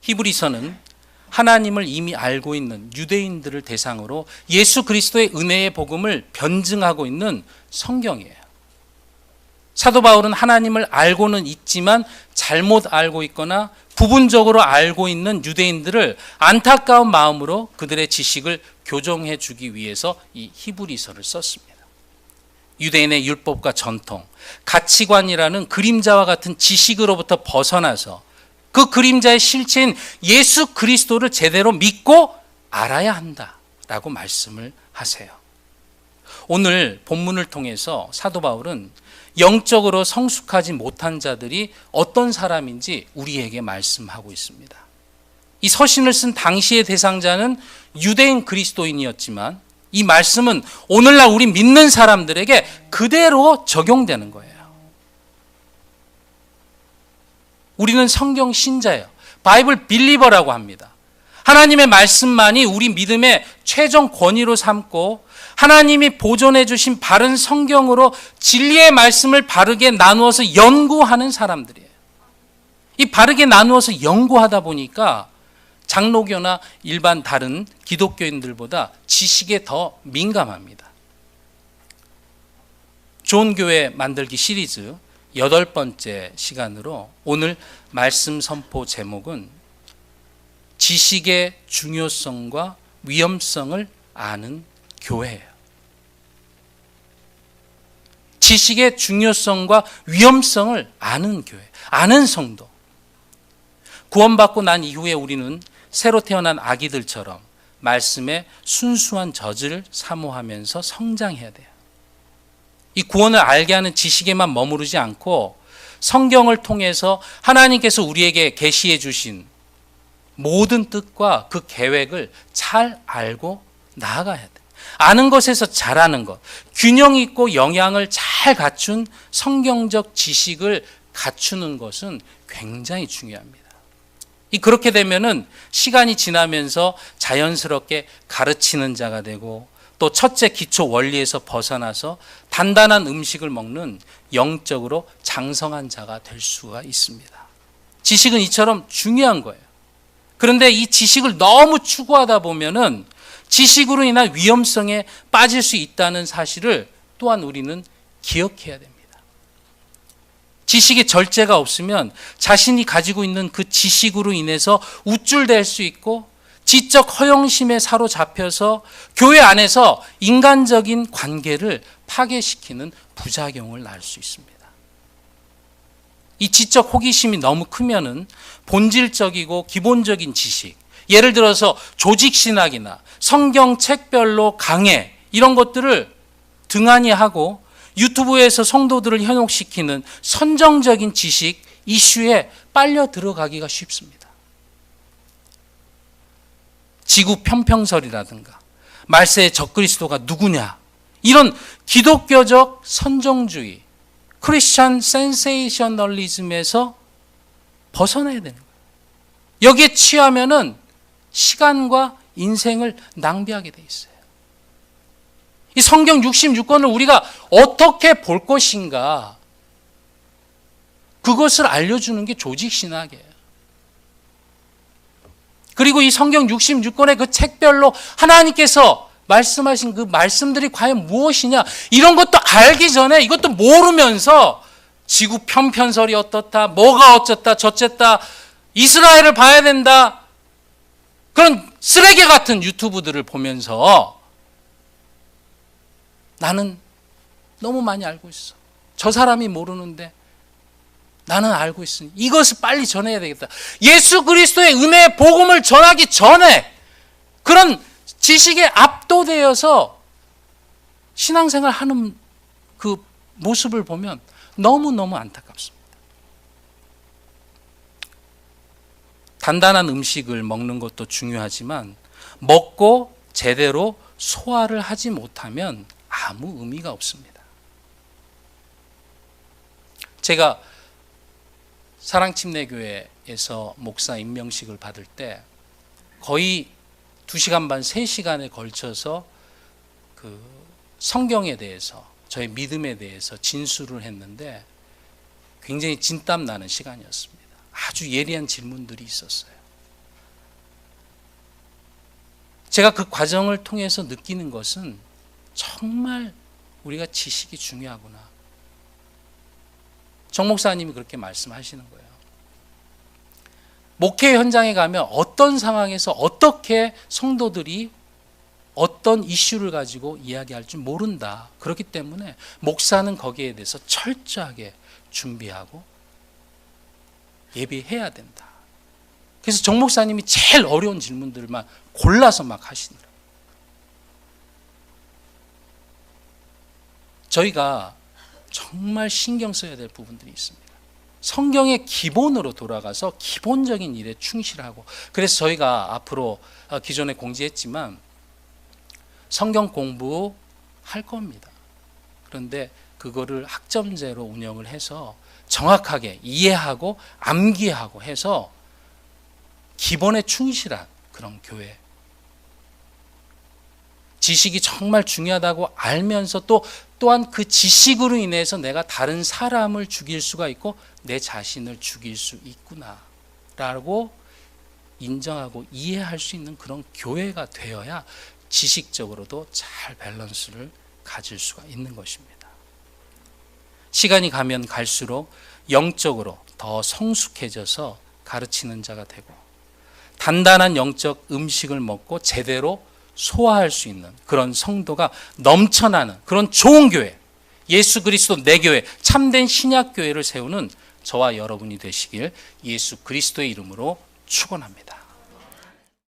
히브리서는 하나님을 이미 알고 있는 유대인들을 대상으로 예수 그리스도의 은혜의 복음을 변증하고 있는 성경이에요. 사도 바울은 하나님을 알고는 있지만 잘못 알고 있거나 부분적으로 알고 있는 유대인들을 안타까운 마음으로 그들의 지식을 교정해 주기 위해서 이 히브리서를 썼습니다. 유대인의 율법과 전통, 가치관이라는 그림자와 같은 지식으로부터 벗어나서 그 그림자의 실체인 예수 그리스도를 제대로 믿고 알아야 한다라고 말씀을 하세요. 오늘 본문을 통해서 사도 바울은 영적으로 성숙하지 못한 자들이 어떤 사람인지 우리에게 말씀하고 있습니다. 이 서신을 쓴 당시의 대상자는 유대인 그리스도인이었지만 이 말씀은 오늘날 우리 믿는 사람들에게 그대로 적용되는 거예요. 우리는 성경 신자예요. 바이블 빌리버라고 합니다. 하나님의 말씀만이 우리 믿음의 최종 권위로 삼고 하나님이 보존해 주신 바른 성경으로 진리의 말씀을 바르게 나누어서 연구하는 사람들이에요. 이 바르게 나누어서 연구하다 보니까 장로교나 일반 다른 기독교인들보다 지식에 더 민감합니다. 좋은 교회 만들기 시리즈 8번째 시간으로 오늘 말씀 선포 제목은 지식의 중요성과 위험성을 아는 교회예요. 지식의 중요성과 위험성을 아는 교회, 아는 성도. 구원받고 난 이후에 우리는 새로 태어난 아기들처럼 말씀의 순수한 젖을 사모하면서 성장해야 돼요. 이 구원을 알게 하는 지식에만 머무르지 않고 성경을 통해서 하나님께서 우리에게 계시해 주신 모든 뜻과 그 계획을 잘 알고 나아가야 돼. 아는 것에서 잘하는 것, 균형 있고 영양을 잘 갖춘 성경적 지식을 갖추는 것은 굉장히 중요합니다. 그렇게 되면은 시간이 지나면서 자연스럽게 가르치는 자가 되고 또 첫째 기초 원리에서 벗어나서 단단한 음식을 먹는 영적으로 장성한 자가 될 수가 있습니다. 지식은 이처럼 중요한 거예요. 그런데 이 지식을 너무 추구하다 보면은 지식으로 인한 위험성에 빠질 수 있다는 사실을 또한 우리는 기억해야 됩니다. 지식의 절제가 없으면 자신이 가지고 있는 그 지식으로 인해서 우쭐댈 수 있고 지적 허영심에 사로잡혀서 교회 안에서 인간적인 관계를 파괴시키는 부작용을 낳을 수 있습니다. 이 지적 호기심이 너무 크면은 본질적이고 기본적인 지식, 예를 들어서 조직신학이나 성경책별로 강해 이런 것들을 등한히 하고 유튜브에서 성도들을 현혹시키는 선정적인 지식 이슈에 빨려 들어가기가 쉽습니다. 지구 편평설이라든가 말세의 적그리스도가 누구냐 이런 기독교적 선정주의 크리스천 센세이셔널리즘에서 벗어나야 되는 거예요. 여기에 취하면은 시간과 인생을 낭비하게 돼 있어요. 이 성경 66권을 우리가 어떻게 볼 것인가 그것을 알려주는 게 조직신학이에요. 그리고 이 성경 66권의 그 책별로 하나님께서 말씀하신 그 말씀들이 과연 무엇이냐 이런 것도 알기 전에 이것도 모르면서 지구 편편설이 어떻다 뭐가 어쨌다 저쨌다 이스라엘을 봐야 된다 그런 쓰레기 같은 유튜브들을 보면서 나는 너무 많이 알고 있어. 저 사람이 모르는데 나는 알고 있으니 이것을 빨리 전해야 되겠다. 예수 그리스도의 은혜의 복음을 전하기 전에 그런 지식에 압도되어서 신앙생활 하는 그 모습을 보면 너무너무 안타깝습니다. 단단한 음식을 먹는 것도 중요하지만 먹고 제대로 소화를 하지 못하면 아무 의미가 없습니다. 제가 사랑침례교회에서 목사 임명식을 받을 때 거의 2시간 반, 3시간에 걸쳐서 그 성경에 대해서 저의 믿음에 대해서 진술을 했는데 굉장히 진땀 나는 시간이었습니다. 아주 예리한 질문들이 있었어요. 제가 그 과정을 통해서 느끼는 것은 정말 우리가 지식이 중요하구나. 정 목사님이 그렇게 말씀하시는 거예요. 목회 현장에 가면 어떤 상황에서 어떻게 성도들이 어떤 이슈를 가지고 이야기할 줄 모른다. 그렇기 때문에 목사는 거기에 대해서 철저하게 준비하고 예비해야 된다. 그래서 정 목사님이 제일 어려운 질문들만 골라서 막 하시더라고요. 저희가 정말 신경 써야 될 부분들이 있습니다. 성경의 기본으로 돌아가서 기본적인 일에 충실하고, 그래서 저희가 앞으로 기존에 공지했지만 성경 공부할 겁니다. 그런데 그거를 학점제로 운영을 해서 정확하게 이해하고 암기하고 해서 기본에 충실한 그런 교회. 지식이 정말 중요하다고 알면서 또한 그 지식으로 인해서 내가 다른 사람을 죽일 수가 있고 내 자신을 죽일 수 있구나 라고 인정하고 이해할 수 있는 그런 교회가 되어야 지식적으로도 잘 밸런스를 가질 수가 있는 것입니다. 시간이 가면 갈수록 영적으로 더 성숙해져서 가르치는 자가 되고 단단한 영적 음식을 먹고 제대로 소화할 수 있는 그런 성도가 넘쳐나는 그런 좋은 교회, 예수 그리스도 내 교회, 참된 신약 교회를 세우는 저와 여러분이 되시길 예수 그리스도의 이름으로 축원합니다.